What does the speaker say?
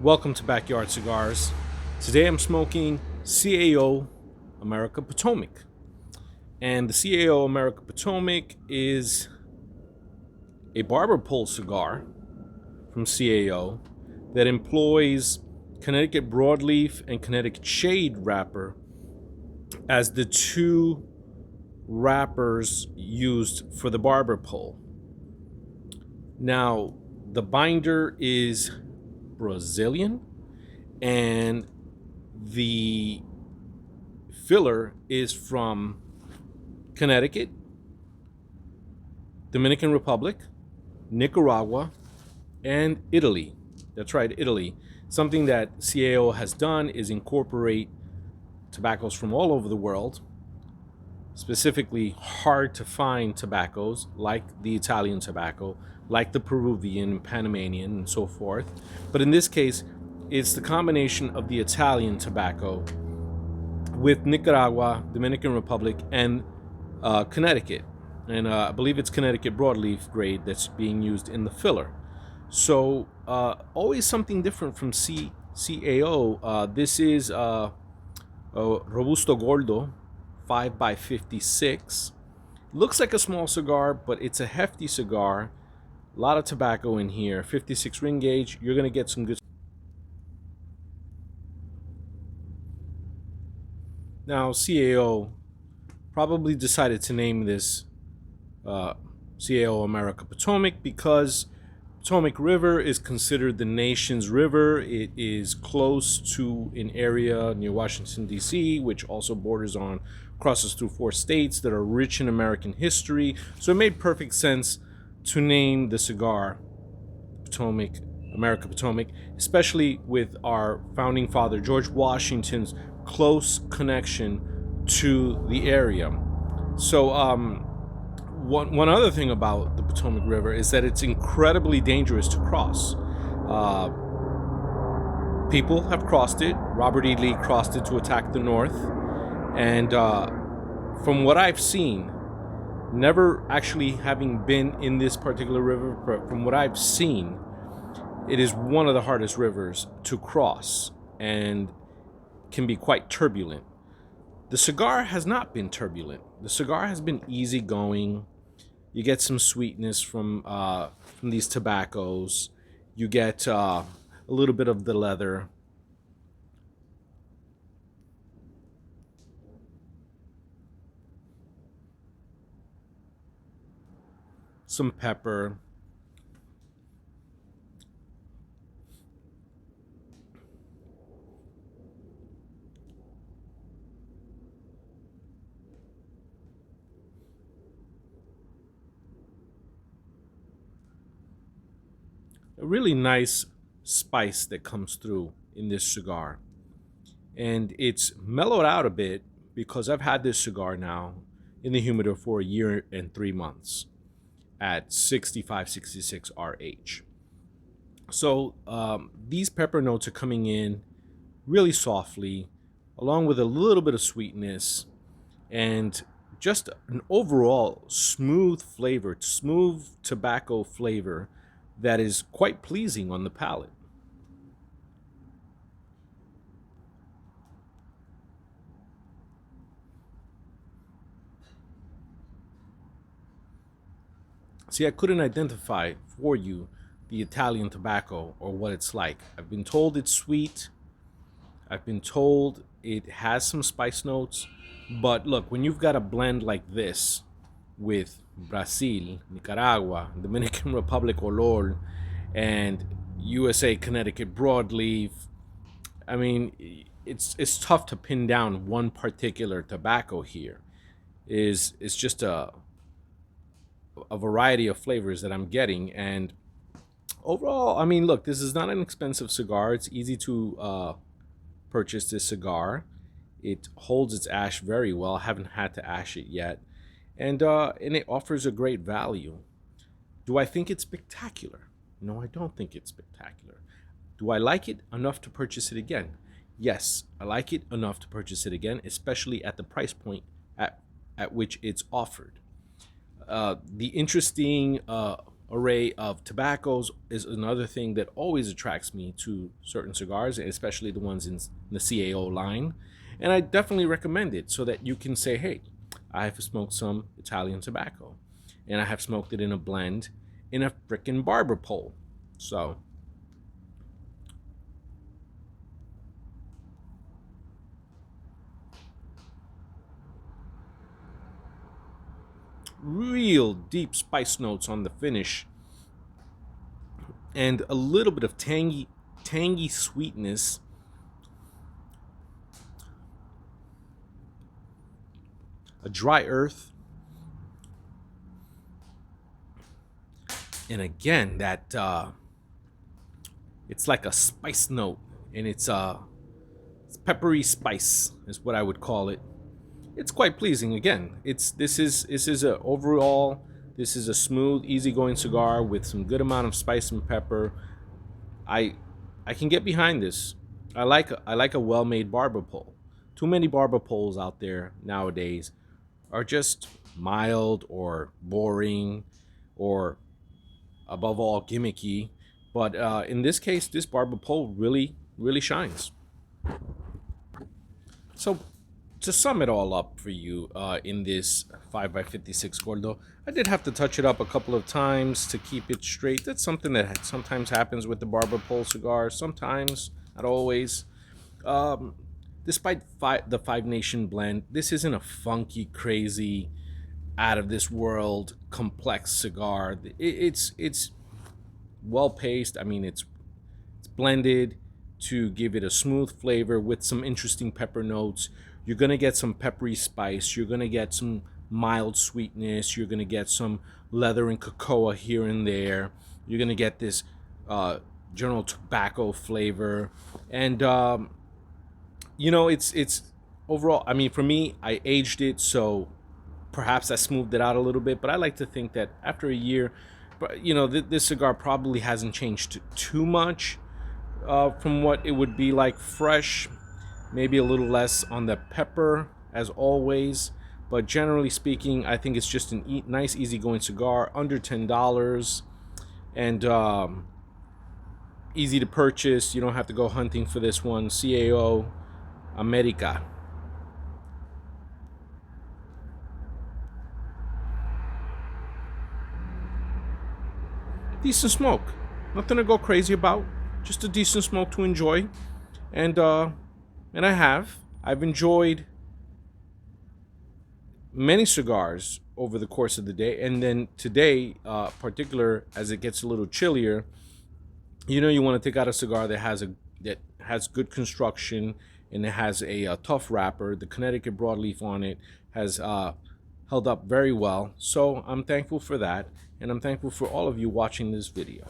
Welcome to Backyard Cigars. Today I'm smoking CAO America Potomic. And the CAO America Potomic is a barber pole cigar from CAO that employs Connecticut broadleaf and Connecticut shade wrapper as the two wrappers used for the barber pole. Now, the binder is Brazilian and the filler is from Connecticut, Dominican Republic, Nicaragua, and Italy. That's right, Italy. Something that CAO has done is incorporate tobaccos from all over the world, specifically hard to find tobaccos like the Italian tobacco, like the Peruvian, Panamanian, and so forth. But in this case, it's the combination of the Italian tobacco with Nicaragua, Dominican Republic, and Connecticut. And I believe it's Connecticut broadleaf grade that's being used in the filler. So always something different from CAO. This is Robusto Gordo 5x56. Looks like a small cigar, but it's a hefty cigar. A lot of tobacco in here. 56 ring gauge. You're going to get some good. Now, CAO probably decided to name this CAO America Potomic because Potomac River is considered the nation's river. It is close to an area near Washington, D.C., which also crosses through 4 states that are rich in American history. So it made perfect sense to name the cigar Potomac, America Potomac, especially with our founding father, George Washington's close connection to the area. So, one other thing about the Potomac River is that it's incredibly dangerous to cross. People have crossed it. Robert E. Lee crossed it to attack the North. And from what I've seen, never actually having been in this particular river, but from what I've seen, it is one of the hardest rivers to cross and can be quite turbulent. The cigar has not been turbulent. The cigar has been easygoing. You get some sweetness from these tobaccos. You get a little bit of the leather. Some pepper. A really nice spice that comes through in this cigar. And it's mellowed out a bit because I've had this cigar now in the humidor for a year and 3 months at 65, 66 RH. So these pepper notes are coming in really softly, along with a little bit of sweetness and just an overall smooth flavor, smooth tobacco flavor that is quite pleasing on the palate. See, I couldn't identify for you the Italian tobacco or what it's like. I've been told it's sweet. I've been told it has some spice notes. But look, when you've got a blend like this with Brazil, Nicaragua, Dominican Republic Olor, and USA Connecticut broadleaf, I mean, it's tough to pin down one particular tobacco here. It's just a variety of flavors that I'm getting. And overall, I mean, look, this is not an expensive cigar. It's easy to purchase this cigar. It holds its ash very well. I haven't had to ash it yet. And it offers a great value. Do I think it's spectacular? No, I don't think it's spectacular. Do I like it enough to purchase it again? Yes, I like it enough to purchase it again, especially at the price point at which it's offered. The interesting array of tobaccos is another thing that always attracts me to certain cigars, especially the ones in the CAO line. And I definitely recommend it so that you can say, hey, I have smoked some Italian tobacco, and I have smoked it in a blend in a frickin' barber pole. So, real deep spice notes on the finish, and a little bit of tangy sweetness. A dry earth, and again that it's like a spice note, and it's peppery spice is what I would call it. It's quite pleasing. Again, this is a overall, this is a smooth, easygoing cigar with some good amount of spice and pepper. I I can get behind this. I like a well-made barber pole. Too many barber poles out there nowadays are just mild or boring, or above all gimmicky. But in this case, this barber pole really shines. So to sum it all up for you, in this 5x56 Gordo, I did have to touch it up a couple of times to keep it straight. That's something that sometimes happens with the barber pole cigar. Sometimes, not always. Um, Despite the Five Nation blend, this isn't a funky, crazy, out of this world complex cigar. It's well paced. I mean, it's blended to give it a smooth flavor with some interesting pepper notes. You're gonna get some peppery spice. You're gonna get some mild sweetness. You're gonna get some leather and cocoa here and there. You're gonna get this general tobacco flavor, and it's overall. I mean, for me, I aged it, so perhaps I smoothed it out a little bit. But I like to think that after a year, but this cigar probably hasn't changed too much from what it would be like fresh. Maybe a little less on the pepper, as always. But generally speaking, I think it's just a nice, easygoing cigar, under $10, and easy to purchase. You don't have to go hunting for this one. CAO America. Decent smoke. Nothing to go crazy about. Just a decent smoke to enjoy. And I've enjoyed many cigars over the course of the day, and then today, particular as it gets a little chillier, you want to take out a cigar that has good construction, and it has a tough wrapper. The Connecticut broadleaf on it has held up very well, so I'm thankful for that, and I'm thankful for all of you watching this video.